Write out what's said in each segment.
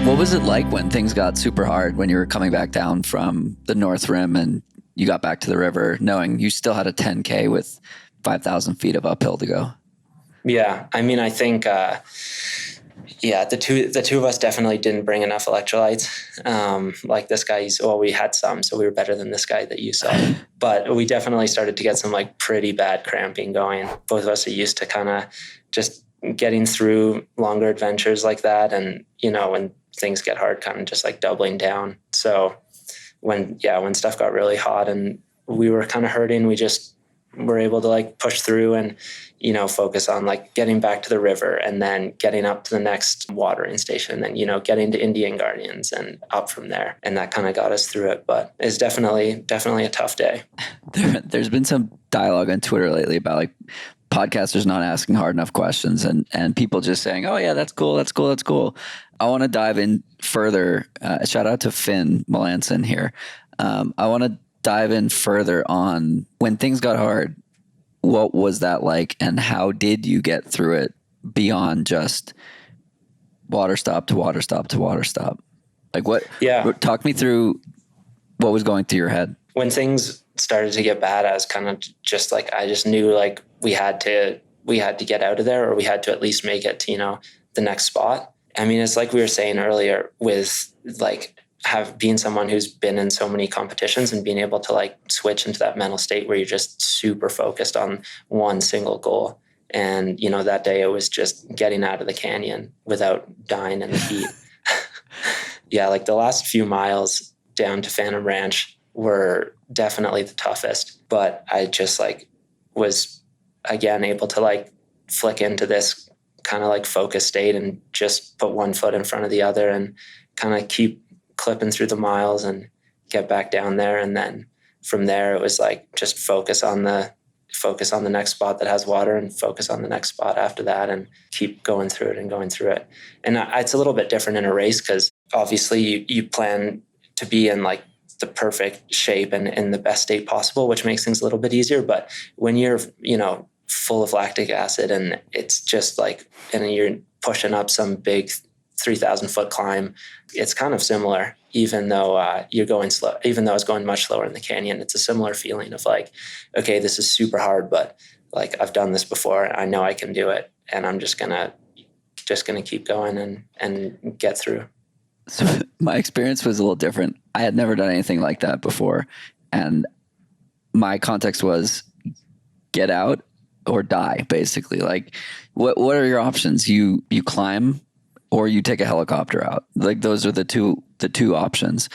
What was it like when things got super hard, when you were coming back down from the North Rim and you got back to the river, knowing you still had a 10K with 5,000 feet of uphill to go? Yeah. I mean, I think, the two of us definitely didn't bring enough electrolytes. Like this guy, we had some, so we were better than this guy that you saw, but we definitely started to get some like pretty bad cramping going. Both of us are used to kind of just getting through longer adventures like that. And, when things get hard, kind of just like doubling down. So when stuff got really hot and we were kind of hurting, we just were able to like push through and, focus on like getting back to the river and then getting up to the next watering station and then, getting to Indian Guardians and up from there. And that kind of got us through it, but it's definitely a tough day. There's been some dialogue on Twitter lately about like podcasters not asking hard enough questions and people just saying, oh yeah, that's cool. I want to dive in further. Shout out to Finn Melanson here. I want to dive in further on when things got hard. What was that like, and how did you get through it beyond just water stop to water stop to water stop? Like what? Yeah. Talk me through what was going through your head when things started to get bad. I was kind of just like, I just knew like we had to get out of there, or we had to at least make it to, the next spot. I mean, it's like we were saying earlier with like being someone who's been in so many competitions and being able to like switch into that mental state where you're just super focused on one single goal. And, that day it was just getting out of the canyon without dying in the heat. Yeah. Like the last few miles down to Phantom Ranch were definitely the toughest, but I just like was again able to like flick into this kind of like focus state and just put one foot in front of the other and kind of keep clipping through the miles and get back down there. And then from there, it was like, just focus on the next spot that has water and focus on the next spot after that and keep going through it. And it's a little bit different in a race because obviously you plan to be in like the perfect shape and in the best state possible, which makes things a little bit easier. But when you're, full of lactic acid and it's just like, and you're pushing up some big 3,000 foot climb, it's kind of similar, even though you're going slow, even though it's going much slower in the canyon. It's a similar feeling of like, okay, this is super hard, but like I've done this before. I know I can do it. And I'm just going to keep going and get through. So my experience was a little different. I had never done anything like that before. And my context was get out or die, basically. Like what are your options? You climb or you take a helicopter out. Like those are the two options.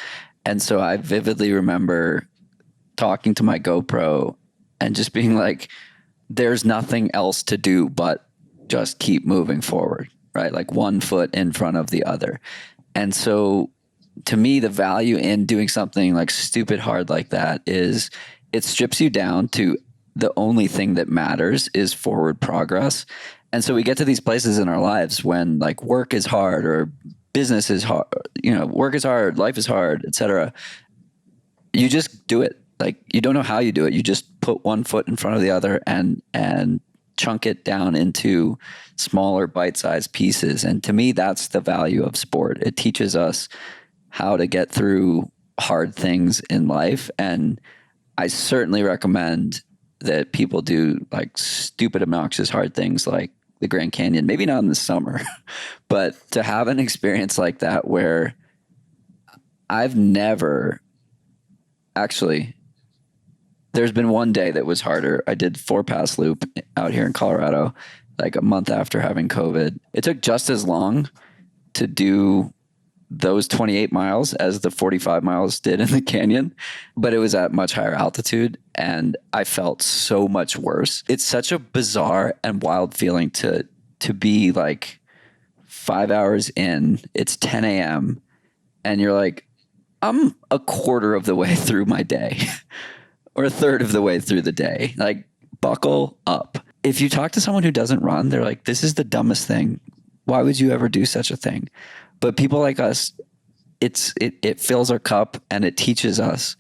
And so I vividly remember talking to my GoPro and just being like, there's nothing else to do but just keep moving forward, right? Like one foot in front of the other. And so to me, the value in doing something like stupid hard like that is it strips you down to the only thing that matters is forward progress. And so we get to these places in our lives when like work is hard or business is hard, work is hard, life is hard, etc. You just do it. Like you don't know how you do it. You just put one foot in front of the other and chunk it down into smaller bite-sized pieces. And to me, that's the value of sport. It teaches us how to get through hard things in life. And I certainly recommend that people do like stupid, obnoxious, hard things like the Grand Canyon, maybe not in the summer, but to have an experience like that where I've never actually, there's been one day that was harder. I did 4-pass loop out here in Colorado, like a month after having COVID. It took just as long to do those 28 miles as the 45 miles did in the canyon, but it was at much higher altitude and I felt so much worse. It's such a bizarre and wild feeling to be like 5 hours in, it's 10 a.m. and you're like, I'm a quarter of the way through my day or a third of the way through the day. Like buckle up. If you talk to someone who doesn't run, they're like, this is the dumbest thing. Why would you ever do such a thing? But people like us, it fills our cup and it teaches us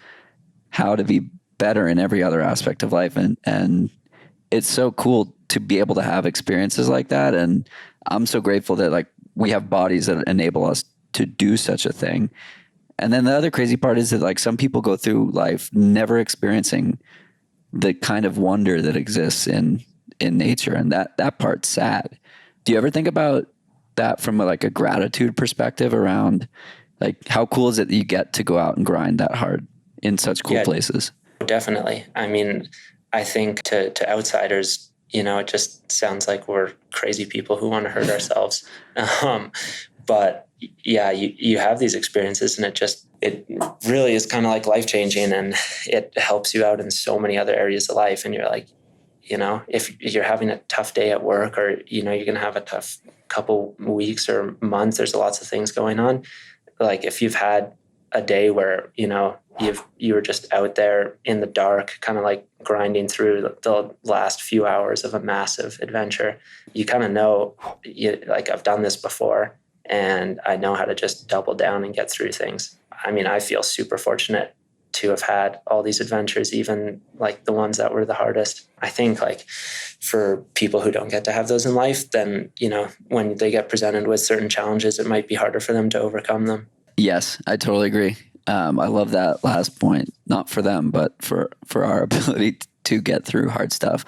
how to be better in every other aspect of life. And it's so cool to be able to have experiences like that. And I'm so grateful that like we have bodies that enable us to do such a thing. And then the other crazy part is that like some people go through life never experiencing the kind of wonder that exists in nature, and that part's sad. Do you ever think about that from like a gratitude perspective around like how cool is it that you get to go out and grind that hard in such cool places? Definitely. I mean, I think to outsiders, it just sounds like we're crazy people who want to hurt ourselves. But yeah, you have these experiences, and it really is kind of like life changing, and it helps you out in so many other areas of life. And you're like, if you're having a tough day at work, or, you're going to have a tough couple weeks or months, there's lots of things going on. Like if you've had a day where, you were just out there in the dark, kind of like grinding through the last few hours of a massive adventure, you kind of know, like I've done this before and I know how to just double down and get through things. I mean, I feel super fortunate to have had all these adventures, even like the ones that were the hardest. I think like for people who don't get to have those in life, then, when they get presented with certain challenges, it might be harder for them to overcome them. Yes, I totally agree. I love that last point, not for them, but for our ability to get through hard stuff.